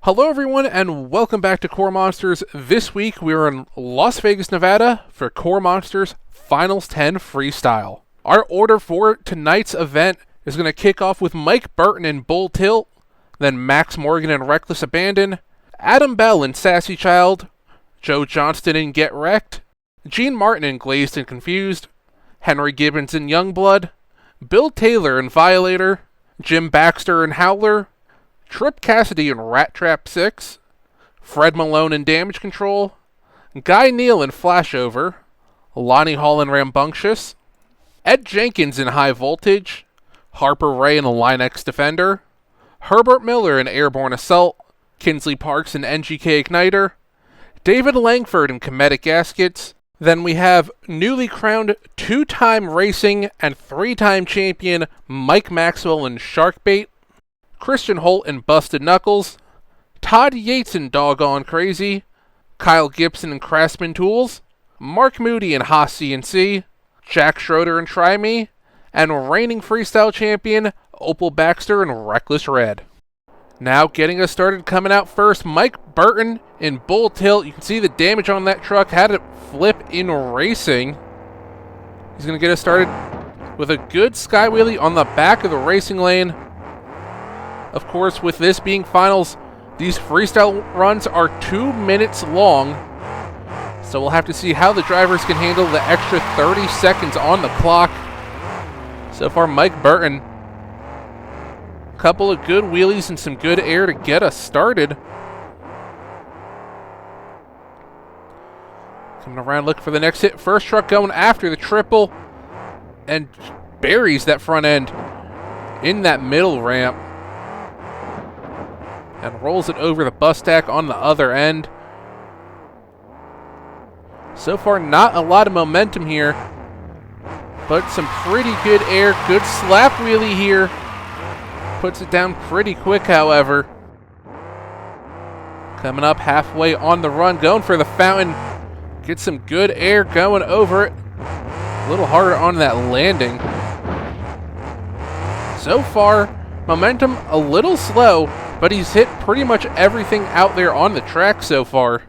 Hello everyone and welcome back to KORR Monsters. This week we are in Las Vegas, Nevada for KORR Monsters Finals 10 Freestyle. Our order for tonight's event is going to kick off with Mike Burton in Bull Tilt, then Max Morgan in Reckless Abandon, Adam Bell in Sassy Child, Joe Johnston in Get Wrecked, Gene Martin in Glazed and Confused, Henry Gibbons in Youngblood, Bill Taylor in Violator, Jim Baxter in Howler, Trip Cassidy in Rat Trap 6, Fred Malone in Damage Control, Guy Neal in Flashover, Lonnie Hall in Rambunctious, Ed Jenkins in High Voltage, Harper Ray in Line X Defender, Herbert Miller in Airborne Assault, Kinsley Parks in NGK Igniter, David Langford in Comedic Gaskets. Then we have newly crowned two-time racing and three-time champion Mike Maxwell in Sharkbait, Christian Holt in Busted Knuckles, Todd Yates in Doggone Crazy, Kyle Gibson in Craftsman Tools, Mark Moody in Haas CNC, Jack Schroeder in Try Me, and reigning freestyle champion Opal Baxter in Reckless Red. Now getting us started, coming out first, Mike Burton in Bull Tilt. You can see the damage on that truck, had it flip in racing. He's going to get us started with a good sky wheelie on the back of the racing lane. Of course, with this being finals, these freestyle runs are 2 minutes long, so we'll have to see how the drivers can handle the extra 30 seconds on the clock. So far, Mike Burton, a couple of good wheelies and some good air to get us started. Coming around looking for the next hit. First truck going after the triple and buries that front end in that middle ramp and rolls it over the bus stack on the other end. So far, not a lot of momentum here, but some pretty good air. Good slap wheelie here. Puts it down pretty quick, however. Coming up halfway on the run, going for the fountain. Get some good air going over it. A little harder on that landing. So far, momentum a little slow, but he's hit pretty much everything out there on the track so far.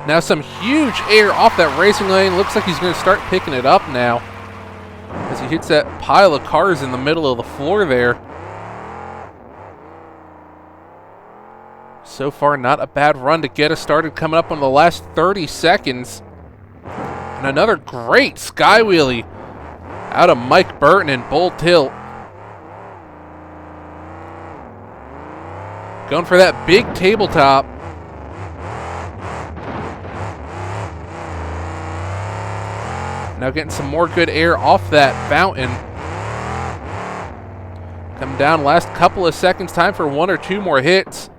Now some huge air off that racing lane. Looks like he's going to start picking it up now as he hits that pile of cars in the middle of the floor there. So far, not a bad run to get us started, coming up on the last 30 seconds. And another great sky wheelie out of Mike Burton in Bull Tilt. Going for that big tabletop. Now getting some more good air off that fountain. Coming down last couple of seconds. Time for one or two more hits.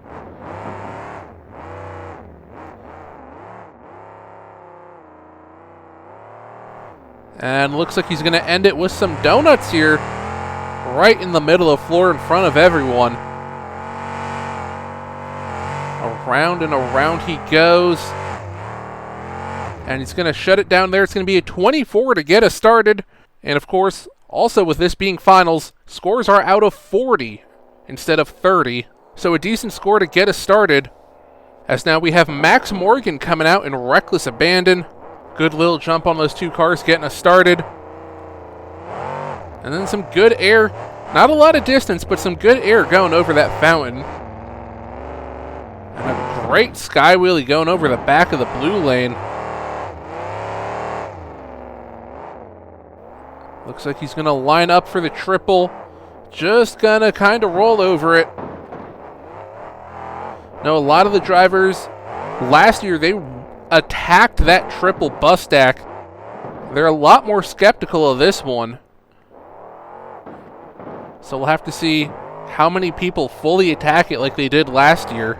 And looks like he's going to end it with some donuts here. Right in the middle of the floor in front of everyone. Around and around he goes. And he's going to shut it down there. It's going to be a 24 to get us started. And of course, also with this being finals, scores are out of 40 instead of 30. So a decent score to get us started. As now we have Max Morgan coming out in Reckless Abandon. Good little jump on those two cars getting us started. And then some good air. Not a lot of distance, but some good air going over that fountain. And a great sky wheelie going over the back of the blue lane. Looks like he's going to line up for the triple. Just going to kind of roll over it. Now, a lot of the drivers last year, they attacked that triple bus stack. They're a lot more skeptical of this one. So we'll have to see how many people fully attack it like they did last year.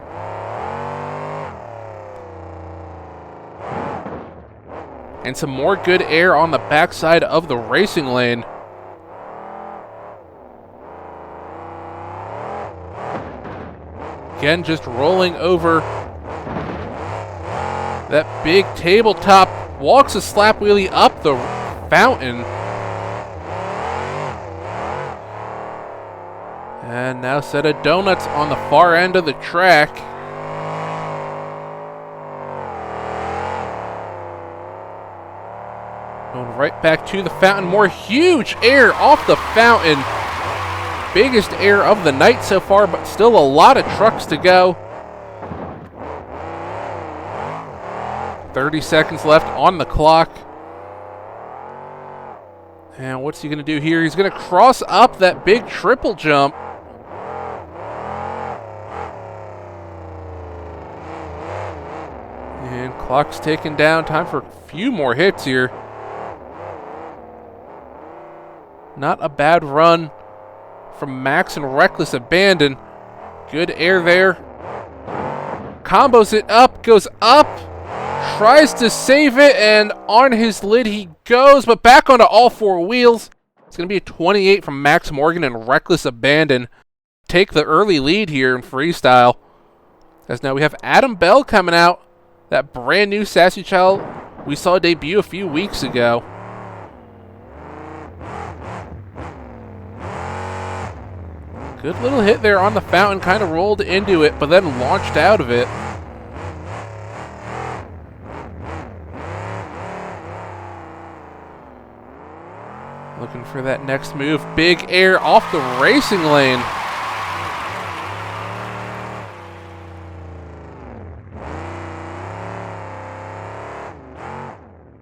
And some more good air on the backside of the racing lane. Again, just rolling over that big tabletop. Walks a slap wheelie up the fountain. And now set of donuts on the far end of the track. Going right back to the fountain. More huge air off the fountain. Biggest air of the night so far, but still a lot of trucks to go. 30 seconds left on the clock. And what's he going to do here? He's going to cross up that big triple jump. And clock's ticking down. Time for a few more hits here. Not a bad run from Max and Reckless Abandon. Good air there. Combos it up, goes up. Tries to save it, and on his lid he goes, but back onto all four wheels. It's going to be a 28 from Max Morgan and Reckless Abandon. Take the early lead here in freestyle. As now we have Adam Bell coming out. That brand new Sassy Child we saw debut a few weeks ago. Good little hit there on the fountain, kind of rolled into it, but then launched out of it. Looking for that next move. Big air off the racing lane.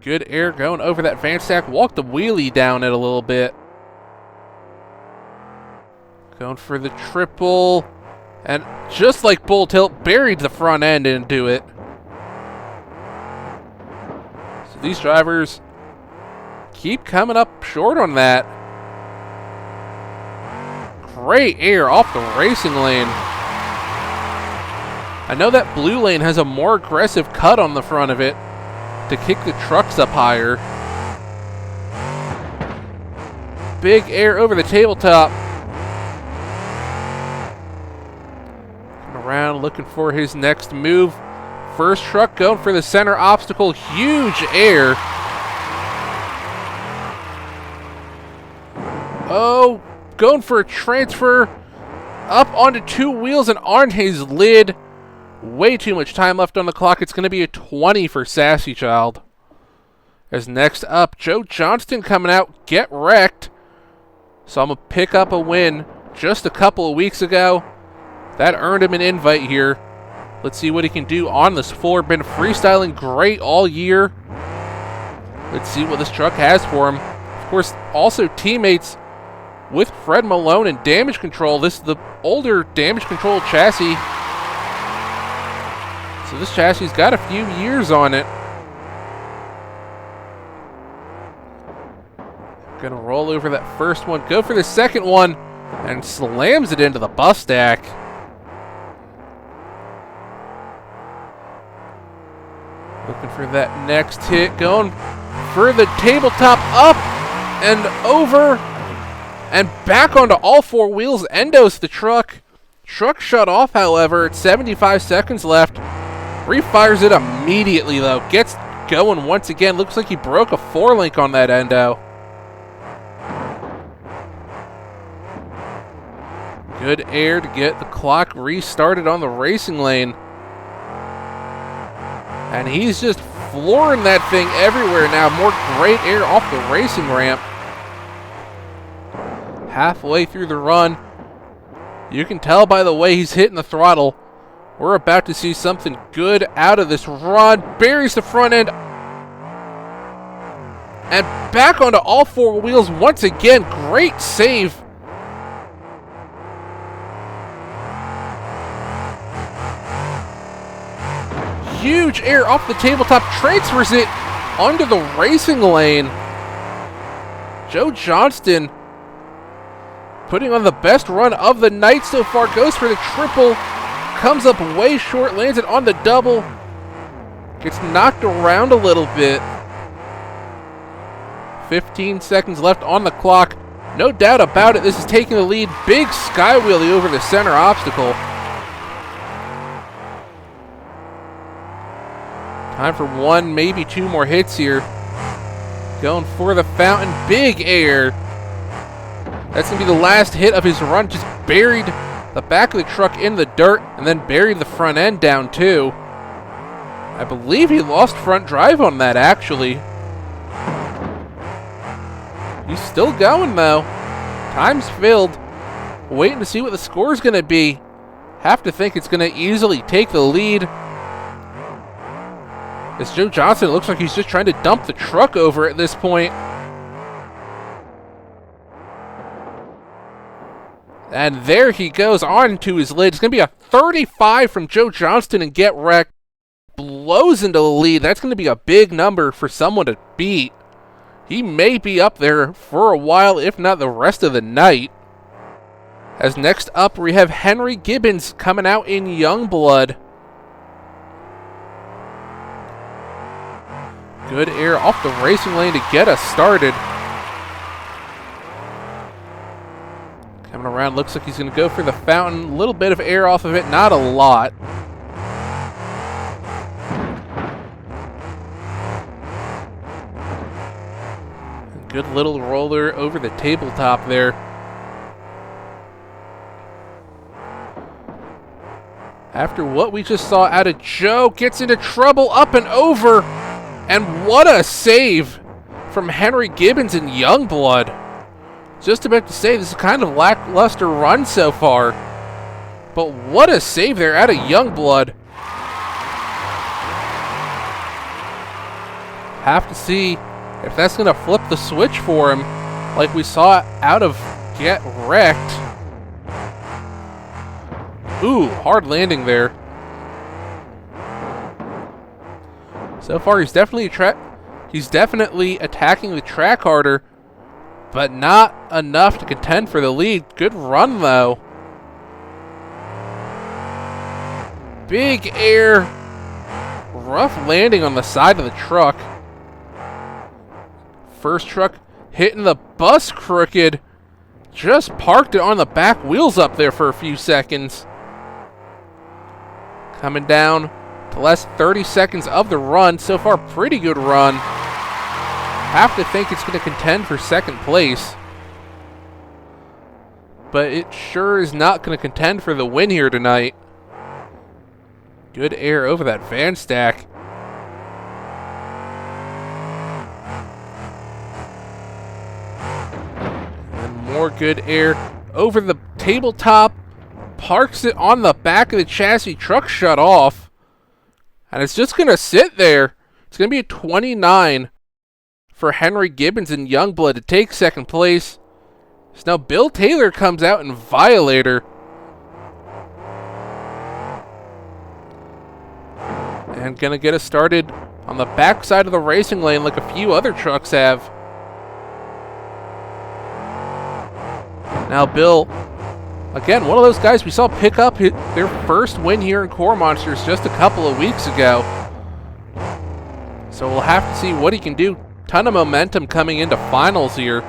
Good air going over that van stack. Walked the wheelie down it a little bit. Going for the triple. And just like Bull Tilt, buried the front end into it. So these drivers keep coming up short on that. Great air off the racing lane. I know that blue lane has a more aggressive cut on the front of it to kick the trucks up higher. Big air over the tabletop. Coming around looking for his next move. First truck going for the center obstacle. Huge air. Oh, going for a transfer up onto two wheels and on his lid. Way too much time left on the clock. It's going to be a 20 for Sassy Child. As next up, Joe Johnston coming out. Get wrecked. So I'm going to pick up a win just a couple of weeks ago. That earned him an invite here. Let's see what he can do on this floor. Been freestyling great all year. Let's see what this truck has for him. Of course, also teammates with Fred Malone and Damage Control. This is the older Damage Control chassis. So this chassis has got a few years on it. Gonna roll over that first one, go for the second one, and slams it into the bus stack. Looking for that next hit, going for the tabletop up and over. And back onto all four wheels, endos the truck. Truck shut off, however, at 75 seconds left. Refires it immediately, though. Gets going once again. Looks like he broke a 4-link on that endo. Good air to get the clock restarted on the racing lane. And he's just flooring that thing everywhere now. More great air off the racing ramp. Halfway through the run, you can tell by the way he's hitting the throttle, we're about to see something good out of this run. Buries the front end and back onto all four wheels once again. Great save. Huge air off the tabletop, transfers it onto the racing lane. Joe Johnston putting on the best run of the night so far. Goes for the triple. Comes up way short. Lands it on the double. Gets knocked around a little bit. 15 seconds left on the clock. No doubt about it, this is taking the lead. Big sky wheelie over the center obstacle. Time for one, maybe two more hits here. Going for the fountain. Big air. That's going to be the last hit of his run. Just buried the back of the truck in the dirt and then buried the front end down too. I believe he lost front drive on that, actually. He's still going, though. Time's filled. Waiting to see what the score is going to be. Have to think it's going to easily take the lead. As Joe Johnson, it looks like he's just trying to dump the truck over at this point. And there he goes on to his lid. It's going to be a 35 from Joe Johnston and get wrecked. Blows into the lead. That's going to be a big number for someone to beat. He may be up there for a while, if not the rest of the night. As next up, we have Henry Gibbons coming out in Youngblood. Good air off the racing lane to get us started. Coming around, looks like he's going to go for the fountain. A little bit of air off of it, not a lot. Good little roller over the tabletop there. After what we just saw out of Joe, gets into trouble up and over. And what a save from Henry Gibbons in Youngblood. Just about to say, this is kind of lackluster run so far. But what a save there out of Youngblood. Have to see if that's going to flip the switch for him, like we saw out of Get Wrecked. Ooh, hard landing there. So far, he's definitely attacking the track harder, but not enough to contend for the lead. Good run, though. Big air. Rough landing on the side of the truck. First truck hitting the bus crooked. Just parked it on the back wheels up there for a few seconds. Coming down the last 30 seconds of the run. So far, pretty good run. Have to think it's going to contend for second place. But it sure is not going to contend for the win here tonight. Good air over that van stack. More good air over the tabletop. Parks it on the back of the chassis. Truck shut off. And it's just going to sit there. It's going to be a 29 for Henry Gibbons and Youngblood to take second place. So now Bill Taylor comes out in Violator. And going to get us started on the back side of the racing lane like a few other trucks have. Now Bill, again, one of those guys we saw pick up their first win here in KORR Monsters just a couple of weeks ago. So we'll have to see what he can do. Ton of momentum coming into finals here.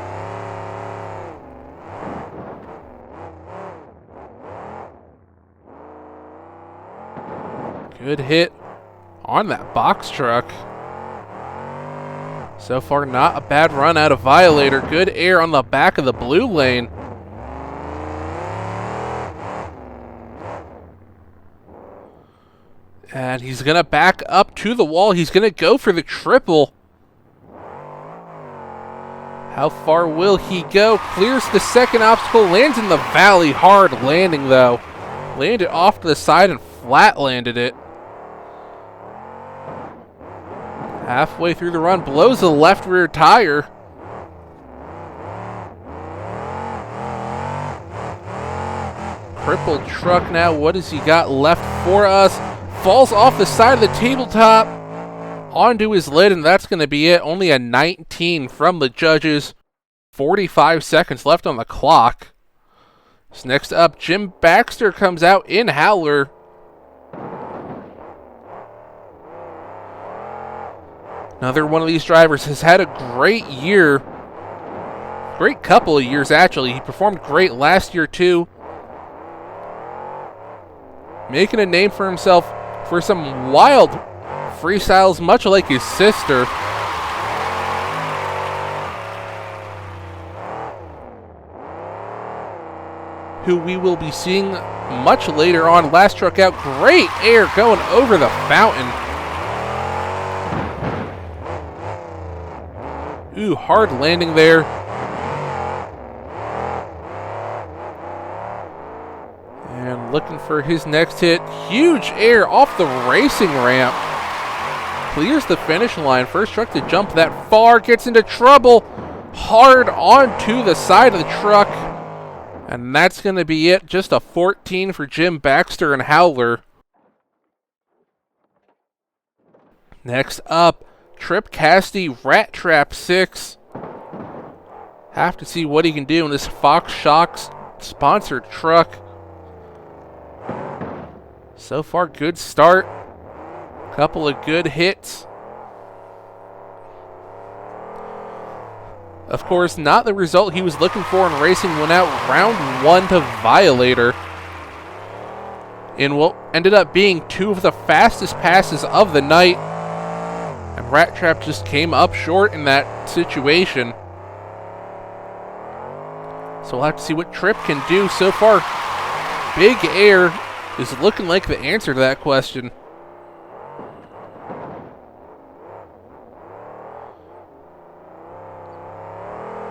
Good hit on that box truck. So far, not a bad run out of Violator. Good air on the back of the blue lane. And he's going to back up to the wall. He's going to go for the triple. How far will he go? Clears the second obstacle. Lands in the valley. Hard landing, though. Landed off to the side and flat landed it. Halfway through the run. Blows the left rear tire. Crippled truck now. What has he got left for us? Falls off the side of the tabletop onto his lid, and that's going to be it. Only a 19 from the judges. 45 seconds left on the clock. So next up, Jim Baxter comes out in Howler. Another one of these drivers has had a great year. Great couple of years, actually. He performed great last year, too. Making a name for himself for some wild freestyles, much like his sister. who we will be seeing much later on. Last truck out, great air going over the fountain. Ooh, hard landing there. And looking for his next hit. Huge air off the racing ramp. Clears the finish line. First truck to jump that far. Gets into trouble. Hard onto the side of the truck. And that's going to be it. Just a 14 for Jim Baxter and Howler. Next up, Trip Cassidy, Rat Trap 6. Have to see what he can do in this Fox Shocks sponsored truck. So far, good start. Couple of good hits. Of course, not the result he was looking for in racing. Went out round 1 to Violator in what ended up being 2 of the fastest passes of the night. And Rat Trap just came up short in that situation. So we'll have to see what Trip can do. So far, Big Air is looking like the answer to that question.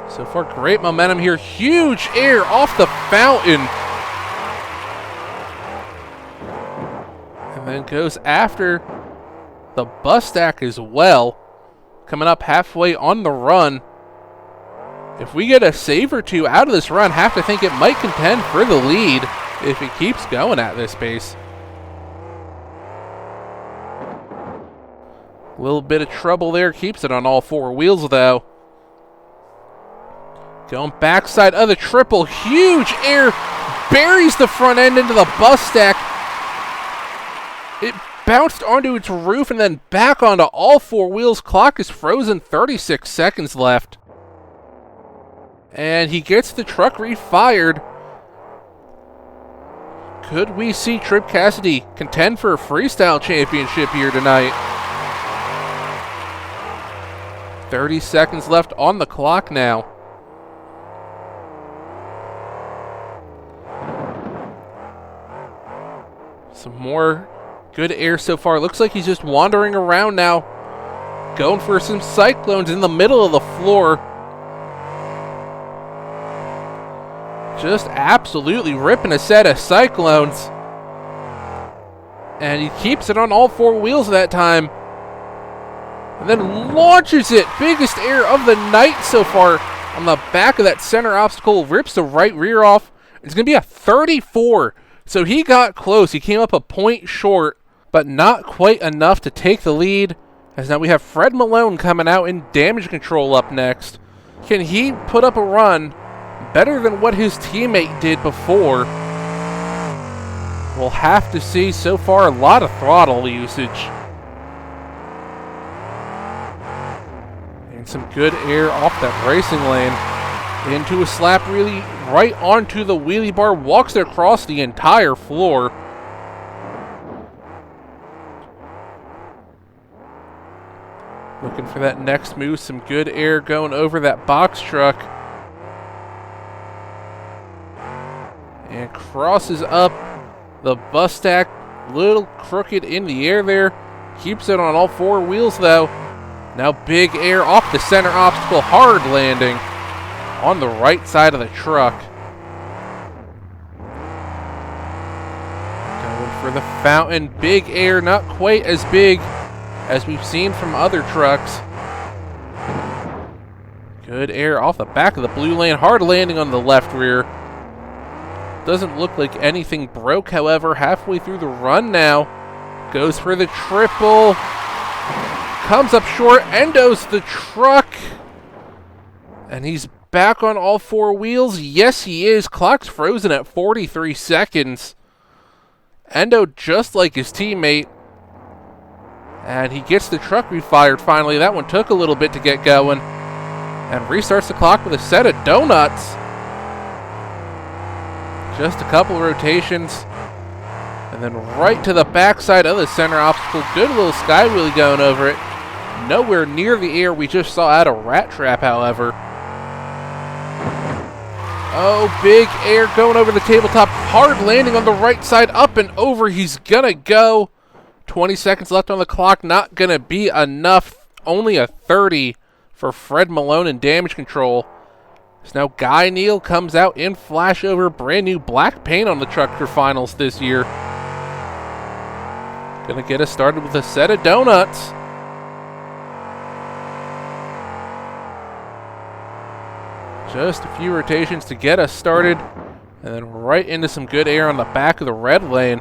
So far, great momentum here. Huge air off the fountain. And then goes after the bus stack as well. Coming up halfway on the run. If we get a save or two out of this run, have to think it might contend for the lead if it keeps going at this pace. A little bit of trouble there. Keeps it on all 4 wheels, though. Going backside of the triple. Huge air. Buries the front end into the bus stack. It bounced onto its roof and then back onto all 4 wheels. Clock is frozen. 36 seconds left. And he gets the truck refired. Could we see Trip Cassidy contend for a freestyle championship here tonight? 30 seconds left on the clock now. Some more good air so far. Looks like he's just wandering around now. Going for some cyclones in the middle of the floor. Just absolutely ripping a set of cyclones. And he keeps it on all 4 wheels that time. And then launches it. Biggest air of the night so far. On the back of that center obstacle. Rips the right rear off. It's going to be a 34. So he got close. He came up a point short, but not quite enough to take the lead. As now we have Fred Malone coming out in damage control up next. Can he put up a run better than what his teammate did before? We'll have to see. So far, a lot of throttle usage. And some good air off that racing lane. Into a slap wheelie, right onto the wheelie bar, walks it across the entire floor. Looking for that next move, some good air going over that box truck. And crosses up the bus stack, little crooked in the air there. Keeps it on all 4 wheels though. Now big air off the center obstacle, hard landing on the right side of the truck. Going for the fountain. Big air, not quite as big as we've seen from other trucks. Good air off the back of the blue lane. Hard landing on the left rear. Doesn't look like anything broke, however. Halfway through the run now. Goes for the triple. Comes up short. Endos the truck. And he's back on all 4 wheels. Yes, he is. Clock's frozen at 43 seconds. Endo just like his teammate. And he gets the truck refired finally. That one took a little bit to get going. And restarts the clock with a set of donuts. Just a couple rotations. And then right to the backside of the center obstacle. Good little sky wheelie going over it. Nowhere near the air we just saw out of Rat Trap, however. Oh, big air going over the tabletop. Hard landing on the right side. Up and over. He's going to go. 20 seconds left on the clock. Not going to be enough. Only a 30 for Fred Malone in damage control. So now Guy Neal comes out in flashover. Brand new black paint on the Trucker Finals this year. Going to get us started with a set of donuts. Just a few rotations to get us started, and then right into some good air on the back of the red lane.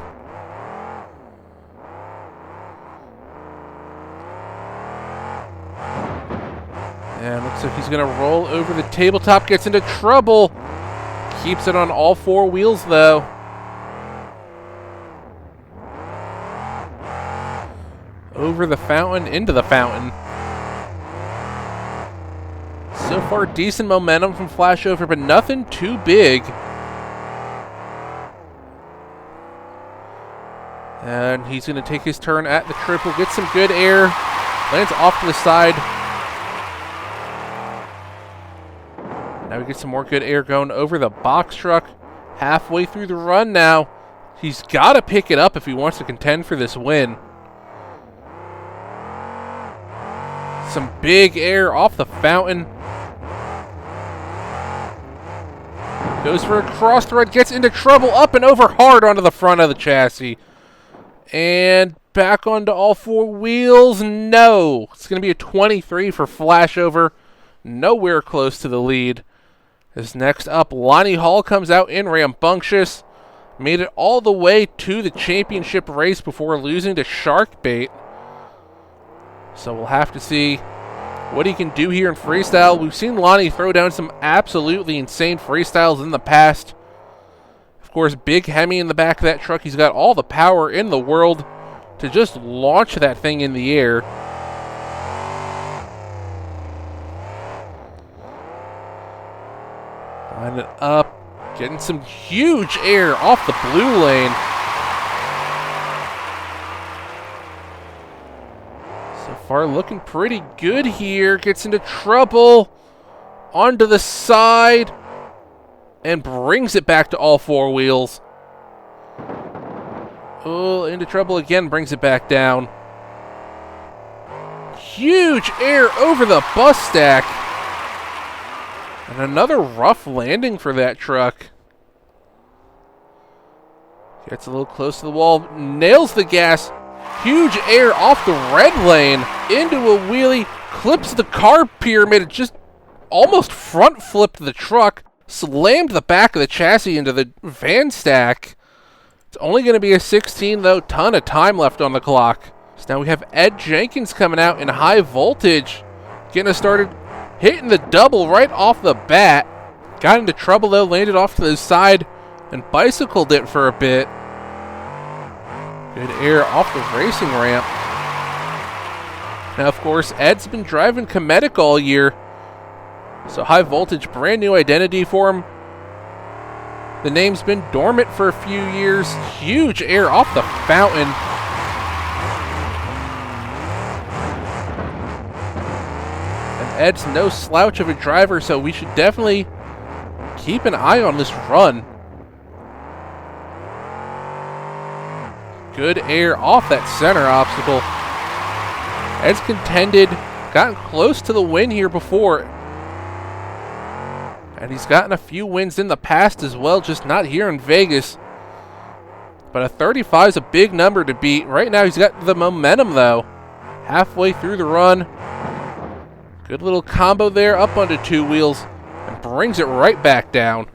And looks like he's going to roll over the tabletop, gets into trouble. Keeps it on all four wheels, though. Over the fountain, into the fountain. So far, decent momentum from flashover, but nothing too big. And he's going to take his turn at the triple, get some good air, lands off to the side. Now we get some more good air going over the box truck. Halfway through the run now. He's got to pick it up if he wants to contend for this win. Some big air off the fountain. Goes for a cross thread, gets into trouble, up and over hard onto the front of the chassis. And back onto all four wheels. No. It's going to be a 23 for flashover. Nowhere close to the lead. As next up, Lonnie Hall comes out in rambunctious. Made it all the way to the championship race before losing to Sharkbait. So we'll have to see what he can do here in freestyle. We've seen Lonnie throw down some absolutely insane freestyles in the past. Of course, big Hemi in the back of that truck. He's got all the power in the world to just launch that thing in the air. Lining up, getting some huge air off the blue lane. So far, looking pretty good here. Gets into trouble. Onto the side. And brings it back to all four wheels. Oh, into trouble again. Brings it back down. Huge air over the bus stack. And another rough landing for that truck. Gets a little close to the wall. Nails the gas. Huge air off the red lane into a wheelie, clips the car pyramid, just almost front flipped the truck, slammed the back of the chassis into the van stack. It's only going to be a 16 though, ton of time left on the clock. So now we have Ed Jenkins coming out in high voltage, getting us started, hitting the double right off the bat. Got into trouble though, landed off to the side and bicycled it for a bit. Good air off the racing ramp. Now, of course, Ed's been driving Cometic all year. So high voltage, brand new identity for him. The name's been dormant for a few years. Huge air off the fountain. And Ed's no slouch of a driver, so we should definitely keep an eye on this run. Good air off that center obstacle. Ed's contended, gotten close to the win here before. And he's gotten a few wins in the past as well, just not here in Vegas. But a 35 is a big number to beat. Right now he's got the momentum though. Halfway through the run. Good little combo there, up onto two wheels. And brings it right back down.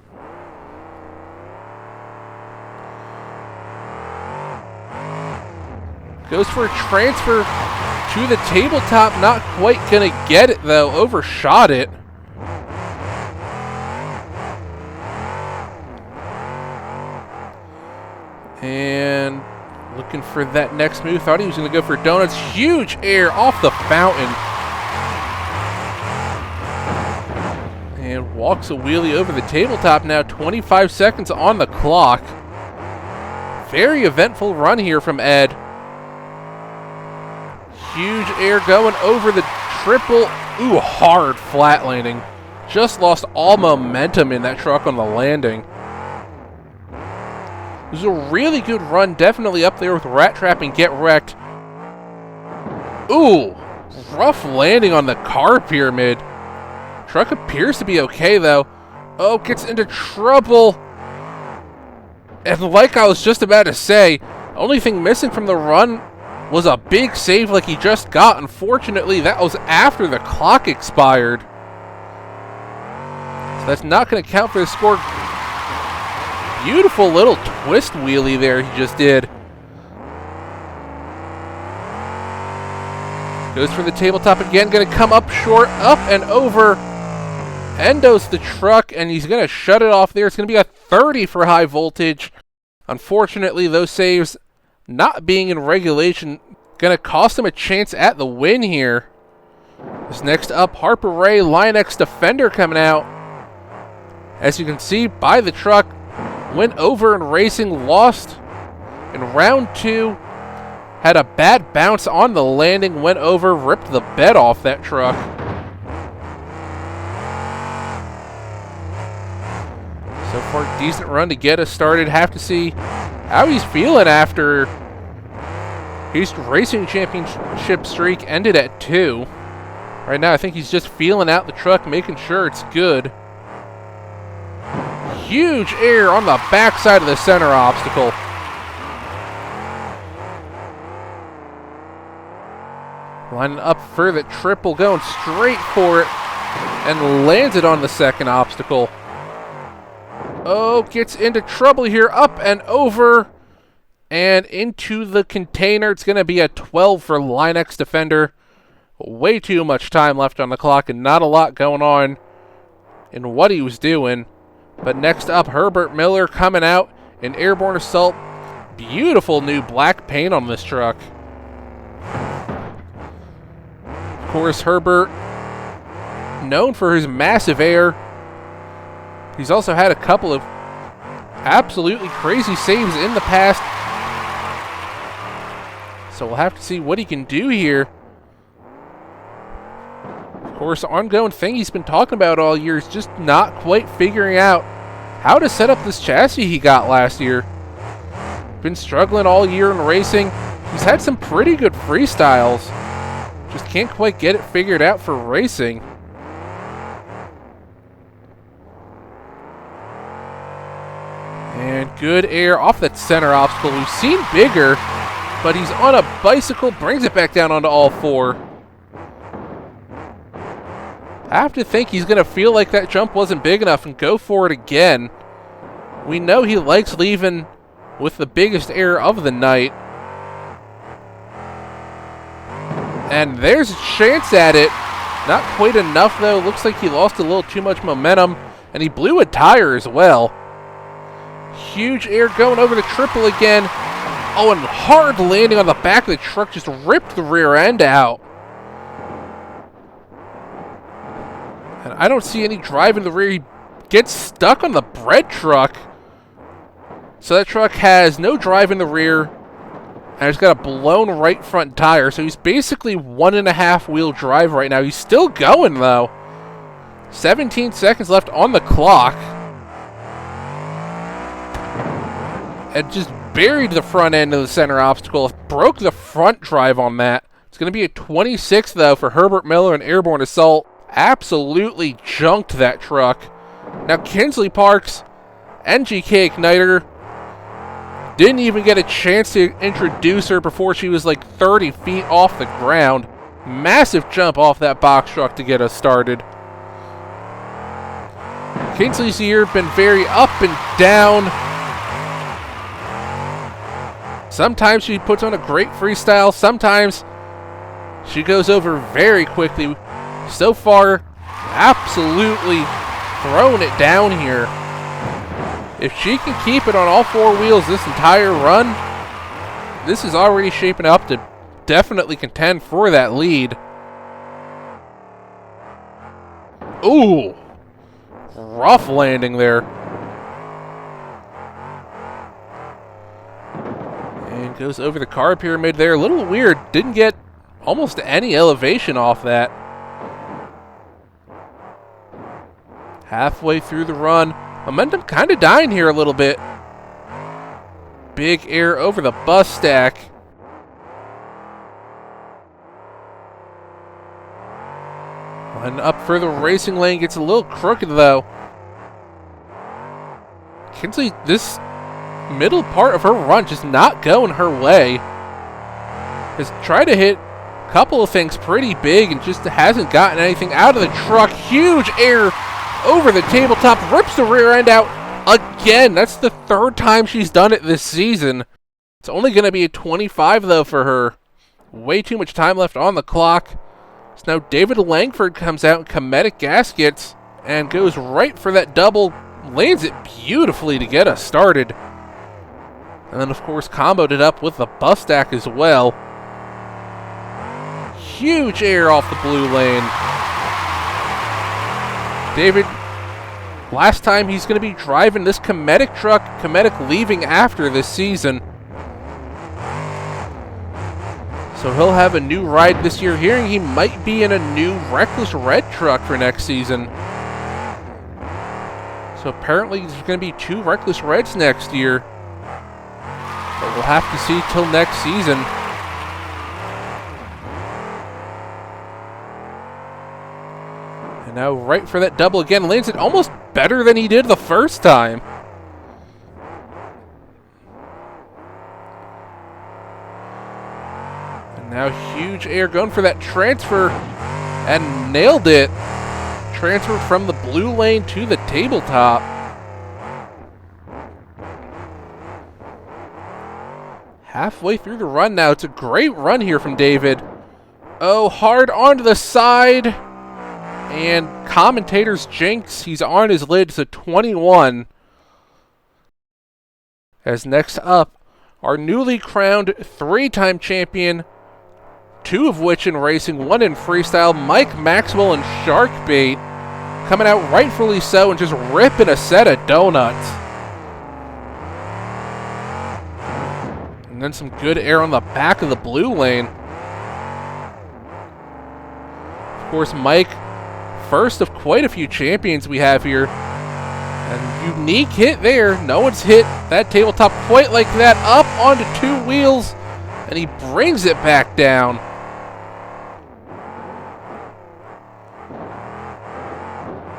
Goes for a transfer to the tabletop. Not quite going to get it, though. Overshot it. And looking for that next move. Thought he was going to go for donuts. Huge air off the fountain. And walks a wheelie over the tabletop now. 25 seconds on the clock. Very eventful run here from Ed. Huge air going over the triple. Ooh, hard flat landing. Just lost all momentum in that truck on the landing. It was a really good run, definitely up there with Rat Trap and Get Wrecked. Ooh, rough landing on the car pyramid. Truck appears to be okay, though. Oh, gets into trouble. And like I was just about to say, only thing missing from the run was a big save like he just got. Unfortunately, that was after the clock expired. So that's not going to count for the score. Beautiful little twist wheelie there he just did. Goes for the tabletop again, going to come up short, up and over. Endos the truck, and he's going to shut it off there. It's going to be a 30 for high voltage. Unfortunately, those saves not being in regulation going to cost him a chance at the win here. This next up, Harper Ray, Line X Defender coming out. As you can see by the truck, went over in racing, lost in round 2. Had a bad bounce on the landing, went over, ripped the bed off that truck. So far, decent run to get us started. Have to see how he's feeling after his racing championship streak ended at 2. Right now, I think he's just feeling out the truck, making sure it's good. Huge air on the backside of the center obstacle. Lining up for the triple, going straight for it, and lands it on the second obstacle. Oh, gets into trouble here, up and over, and into the container. It's going to be a 12 for Line X Defender. Way too much time left on the clock and not a lot going on in what he was doing. But next up, Herbert Miller coming out in Airborne Assault. Beautiful new black paint on this truck. Of course, Herbert, known for his massive air. He's also had a couple of absolutely crazy saves in the past. So we'll have to see what he can do here. Of course, the ongoing thing he's been talking about all year is just not quite figuring out how to set up this chassis he got last year. Been struggling all year in racing. He's had some pretty good freestyles. Just can't quite get it figured out for racing. And good air off that center obstacle. We've seen bigger, but he's on a bicycle, brings it back down onto all 4. I have to think he's going to feel like that jump wasn't big enough and go for it again. We know he likes leaving with the biggest air of the night. And there's a chance at it. Not quite enough, though. Looks like he lost a little too much momentum, and he blew a tire as well. Huge air going over the triple again. Oh, and hard landing on the back of the truck, just ripped the rear end out. And I don't see any drive in the rear. He gets stuck on the bread truck. So that truck has no drive in the rear, and it's got a blown right front tire. So he's basically 1.5 wheel drive right now. He's still going, though. 17 seconds left on the clock. And just buried the front end of the center obstacle. Broke the front drive on that. It's going to be a 26, though, for Herbert Miller and Airborne Assault. Absolutely junked that truck. Now, Kinsley Parks, NGK Igniter, didn't even get a chance to introduce her before she was like 30 feet off the ground. Massive jump off that box truck to get us started. Kinsley's year been very up and down. Sometimes she puts on a great freestyle. Sometimes she goes over very quickly. So far, absolutely throwing it down here. If she can keep it on all 4 wheels this entire run, this is already shaping up to definitely contend for that lead. Ooh, rough landing there. And goes over the car pyramid there. A little weird. Didn't get almost any elevation off that. Halfway through the run. Momentum kind of dying here a little bit. Big air over the bus stack. And up for the racing lane. Gets a little crooked though. Kinsley, this middle part of her run just not going her way. Has tried to hit a couple of things pretty big and just hasn't gotten anything out of the truck. Huge air over the tabletop. Rips the rear end out again. That's the third time she's done it this season. It's only going to be a 25 though for her. Way too much time left on the clock. So now David Langford comes out in Comedic Gaskets and goes right for that double. Lands it beautifully to get us started. And then, of course, comboed it up with the bus stack as well. Huge air off the blue lane. David, last time he's going to be driving this Comedic truck. Comedic leaving after this season. So he'll have a new ride this year. Hearing he might be in a new Reckless Red truck for next season. So apparently there's going to be 2 Reckless Reds next year. But we'll have to see till next season. And now right for that double again. Lands it almost better than he did the first time. And now huge air going for that transfer. And nailed it. Transferred from the blue lane to the tabletop. Halfway through the run now. It's a great run here from David. Oh, hard onto the side. And commentators jinx. He's on his lid to 21. As next up, our newly crowned 3-time champion, 2 of which in racing, 1 in freestyle, Mike Maxwell and Sharkbait, coming out rightfully so and just ripping a set of donuts. And then some good air on the back of the blue lane. Of course, Mike, first of quite a few champions we have here. And unique hit there. No one's hit that tabletop quite like that. Up onto 2 wheels. And he brings it back down.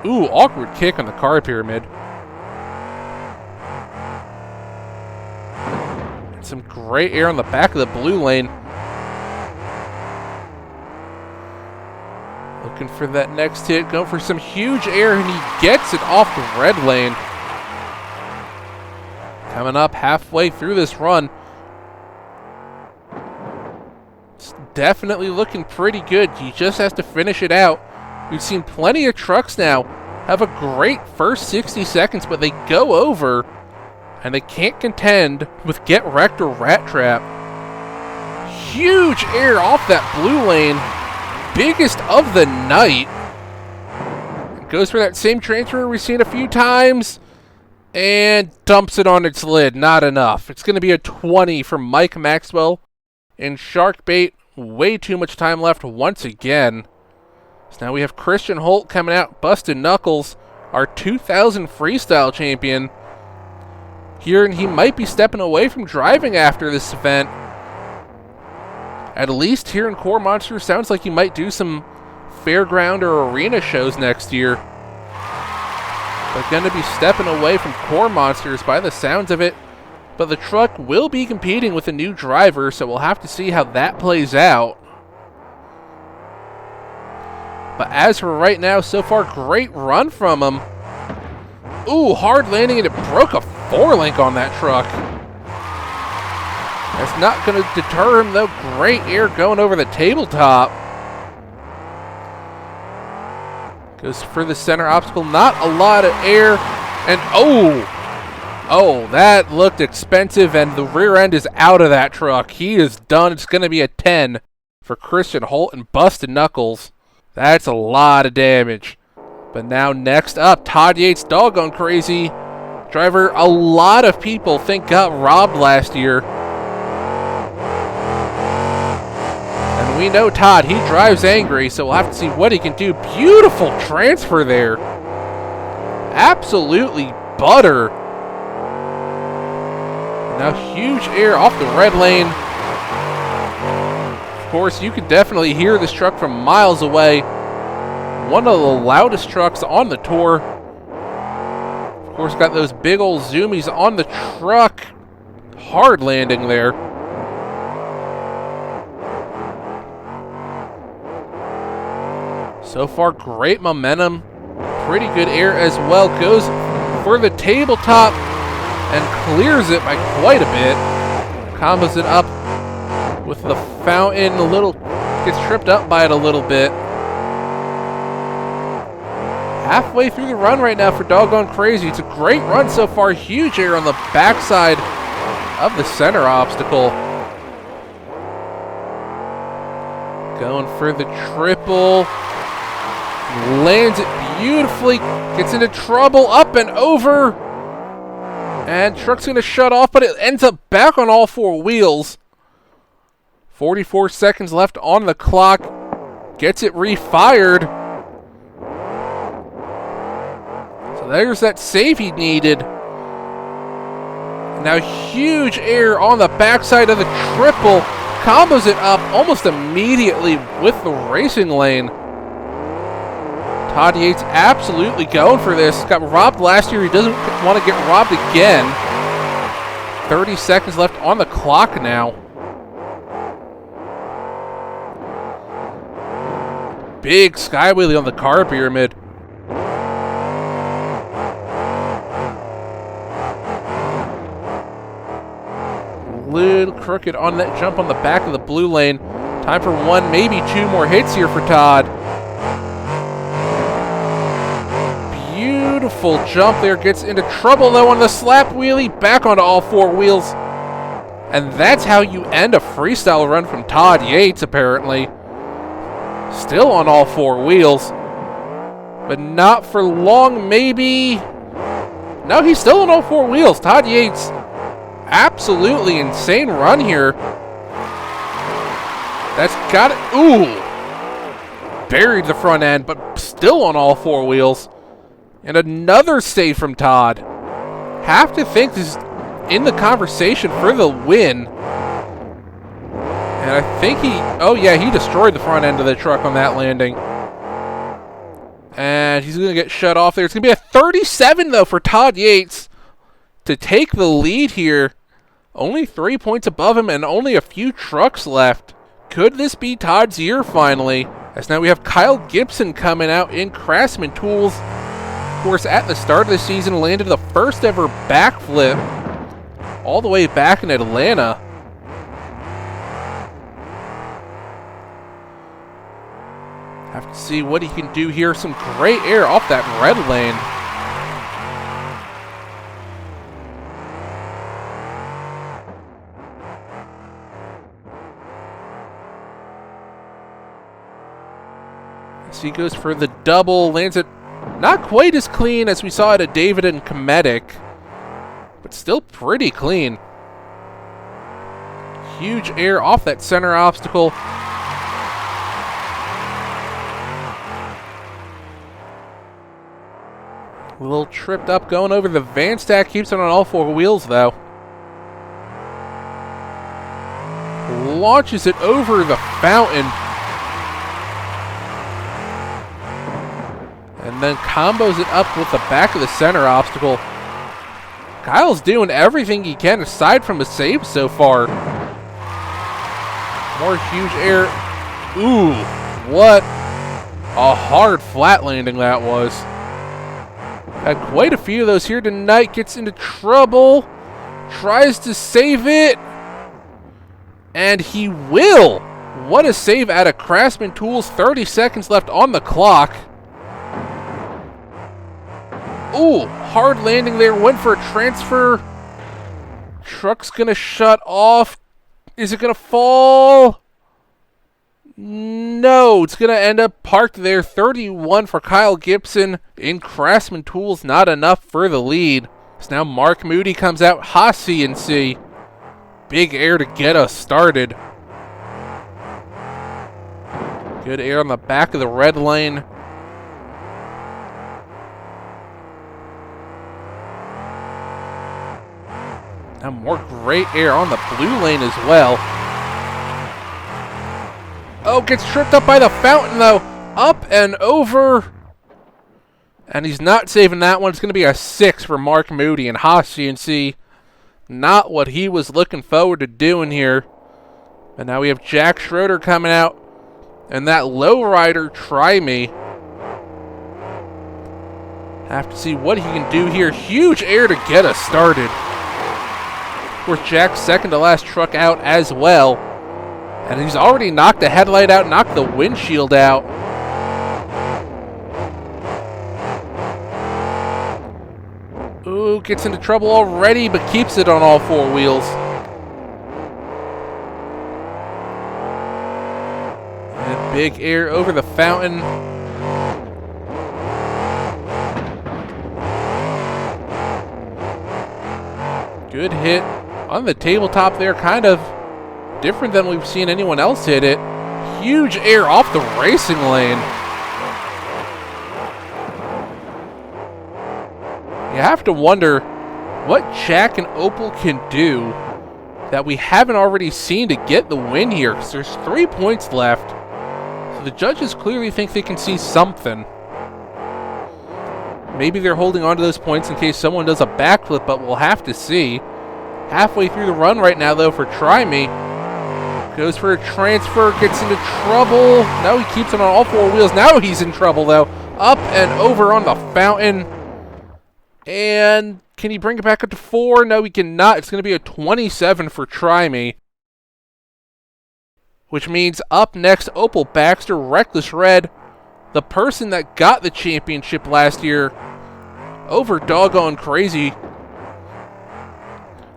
Ooh, awkward kick on the car pyramid. And some great air on the back of the blue lane. Looking for that next hit. Going for some huge air, and he gets it off the red lane. Coming up halfway through this run. It's definitely looking pretty good. He just has to finish it out. We've seen plenty of trucks now have a great first 60 seconds, but they go over, and they can't contend with Get Wrecked or Rat Trap. Huge air off that blue lane. Biggest of the night. Goes for that same transfer we've seen a few times, and dumps it on its lid. Not enough. It's going to be a 20 for Mike Maxwell. And Sharkbait, way too much time left once again. So now we have Christian Holt coming out, busted knuckles, our 2000 freestyle champion. Here, and he might be stepping away from driving after this event. At least here in KORR Monsters, sounds like he might do some fairground or arena shows next year. But going to be stepping away from KORR Monsters by the sounds of it. But the truck will be competing with a new driver, so we'll have to see how that plays out. But as for right now, so far, great run from him. Ooh, hard landing, and it broke a 4-link on that truck. That's not going to deter him, though. Great air going over the tabletop. Goes for the center obstacle. Not a lot of air. And oh, that looked expensive, and the rear end is out of that truck. He is done. It's going to be a 10 for Christian Holt and busted knuckles. That's a lot of damage. But now next up, Todd Yates, doggone crazy driver. A lot of people think got robbed last year. And we know Todd, he drives angry, so we'll have to see what he can do. Beautiful transfer there. absolutely butter. Now huge air off the red lane. Of course, you can definitely hear this truck from miles away. One of the loudest trucks on the tour. Of course, got those big old zoomies on the truck. Hard landing there. So far, great momentum. Pretty good air as well. Goes for the tabletop and clears it by quite a bit. Combos it up with the fountain. A little, gets tripped up by it a little bit. Halfway through the run right now for Doggone Crazy. It's a great run so far. Huge air on the backside of the center obstacle. Going for the triple. Lands it beautifully. Gets into trouble. Up and over. And truck's going to shut off, but it ends up back on all four wheels. 44 seconds left on the clock. Gets it refired. So there's that save he needed. Now huge air on the backside of the triple. Combos it up almost immediately with the racing lane. Todd Yates absolutely going for this. Got robbed last year. He doesn't want to get robbed again. 30 seconds left on the clock now. Big skywheelie on the car pyramid. Little crooked on that jump on the back of the blue lane. Time for one, maybe two more hits here for Todd. Beautiful jump there. Gets into trouble though on the slap wheelie. Back onto all four wheels. And that's how you end a freestyle run from Todd Yates, apparently. Still on all four wheels. But not for long, maybe. No, he's still on all four wheels. Todd Yates, absolutely insane run here. That's got it. Ooh. Buried the front end, but still on all four wheels. And another save from Todd. Have to think this is in the conversation for the win. And I think he destroyed the front end of the truck on that landing. And he's going to get shut off there. It's going to be a 37, though, for Todd Yates to take the lead here. Only 3 points above him and only a few trucks left. Could this be Todd's year finally? As now we have Kyle Gibson coming out in Craftsman Tools. Of course, at the start of the season, landed the first ever backflip all the way back in Atlanta. Have to see what he can do here. Some great air off that red lane. So he goes for the double, lands it not quite as clean as we saw it at David and Cometic, but still pretty clean. Huge air off that center obstacle. A little tripped up going over the van stack. Keeps it on all four wheels, though. Launches it over the fountain. And then combos it up with the back of the center obstacle. Kyle's doing everything he can aside from a save so far. More huge air. Ooh, what a hard flat landing that was. Had quite a few of those here tonight. Gets into trouble. Tries to save it. And he will. What a save out of Craftsman Tools. 30 seconds left on the clock. Ooh, hard landing there. Went for a transfer. Truck's going to shut off. Is it going to fall? No, it's going to end up parked there. 31 for Kyle Gibson in Craftsman Tools. Not enough for the lead. So now Mark Moody comes out. Haas CNC. Big air to get us started. Good air on the back of the red lane. And more great air on the blue lane as well. Oh, gets tripped up by the fountain though. Up and over. And he's not saving that one. It's going to be a 6 for Mark Moody. And Haas CNC, not what he was looking forward to doing here. And now we have Jack Schroeder coming out. And that lowrider, Try Me. Have to see what he can do here. Huge air to get us started. Of course, Jack's second to last truck out as well. And he's already knocked the headlight out, knocked the windshield out. Ooh, gets into trouble already, but keeps it on all 4 wheels. And big air over the fountain. Good hit on the tabletop there, kind of different than we've seen anyone else hit it. Huge air off the racing lane. You have to wonder what Jack and Opel can do that we haven't already seen to get the win here, because there's 3 points left. So the judges clearly think they can see something. Maybe they're holding on to those points in case someone does a backflip, but we'll have to see. Halfway through the run right now, though, for Try Me. Goes for a transfer, gets into trouble. Now he keeps it on all 4 wheels. Now he's in trouble, though. Up and over on the fountain. And can he bring it back up to 4? No, he cannot. It's going to be a 27 for Try Me. Which means up next, Opel Baxter, Reckless Red. The person that got the championship last year over Doggone Crazy.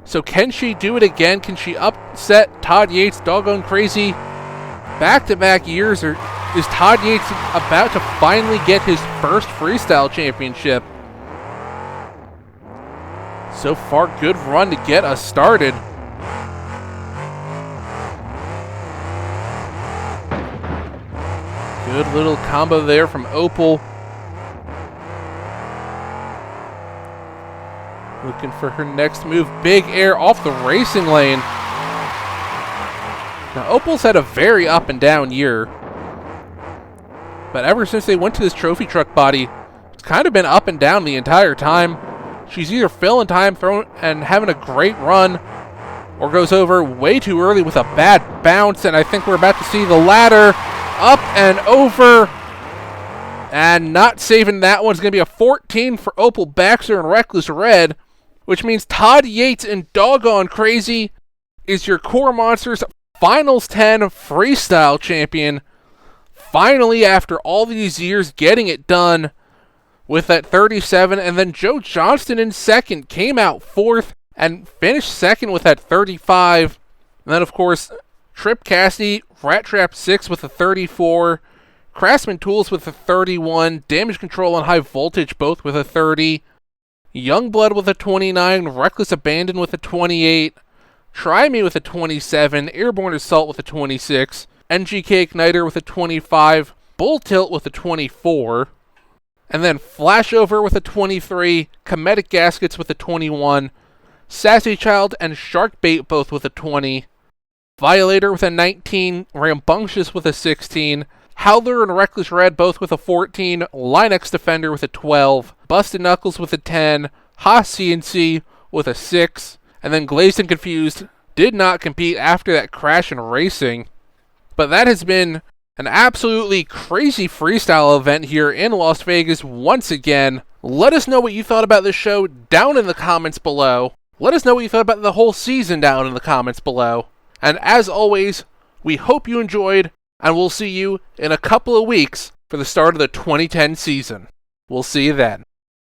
So can she do it again? Can she upset Todd Yates, Doggone Crazy? Back-to-back years, or is Todd Yates about to finally get his first freestyle championship? So far, good run to get us started. Good little combo there from Opel. Looking for her next move. Big air off the racing lane. Now, Opel's had a very up and down year. But ever since they went to this trophy truck body, it's kind of been up and down the entire time. She's either filling time, throwing, and having a great run, or goes over way too early with a bad bounce. And I think we're about to see the latter. Up and over. And not saving that one's going to be a 14 for Opel Baxter and Reckless Red, which means Todd Yates and Doggone Crazy is your KORR Monsters Finals 10 Freestyle Champion. Finally, after all these years, getting it done with that 37. And then Joe Johnston in second came out 4th and finished second with that 35. And then, of course, Trip Cassidy, Rat Trap 6 with a 34. Craftsman Tools with a 31. Damage Control and High Voltage both with a 30. Youngblood with a 29. Reckless Abandon with a 28. Try Me with a 27. Airborne Assault with a 26. NGK Igniter with a 25. Bull Tilt with a 24. And then Flashover with a 23. Comedic Gaskets with a 21. Sassy Child and Sharkbait both with a 20. Violator with a 19. Rambunctious with a 16. Howler and Reckless Red both with a 14. Linex Defender with a 12. Busted Knuckles with a 10. Haas CNC with a 6. And then Glazed and Confused did not compete after that crash in racing. But that has been an absolutely crazy freestyle event here in Las Vegas once again. Let us know what you thought about this show down in the comments below. Let us know what you thought about the whole season down in the comments below. And as always, we hope you enjoyed, and we'll see you in a couple of weeks for the start of the 2010 season. We'll see you then.